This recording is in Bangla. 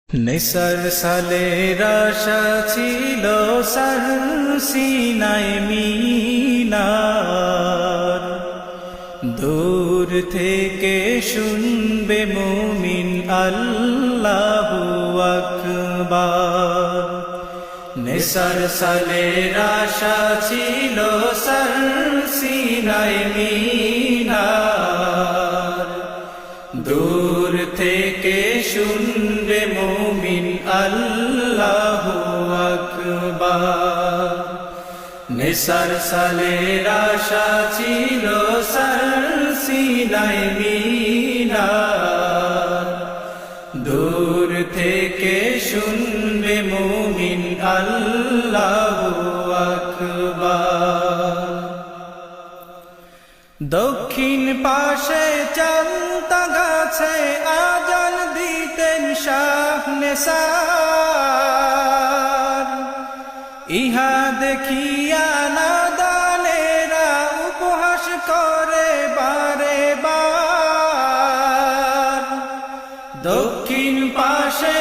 নেসার সালের আশা ছিল সার সিনায় মিনার, দূর থেকে শুনবে মুমিন আল্লাহু আকবার। নেসার সালের আশা ছিল সার সিনায় মিনার, দূর থেকে শুনবে মুমিন আল্লাহু আকবার। নেসার সালের আশা ছিল সার সিনায় মিনার, দূর থেকে শুনবে মুমিন আল্লাহু আকবার। দক্ষিণ পাশে চান্তা গাছে আজান দিতেন শাহ নেসার, ইহা দেখিয়া নাদানেরা উপহাস করে বারে বার। দক্ষিণ পাশে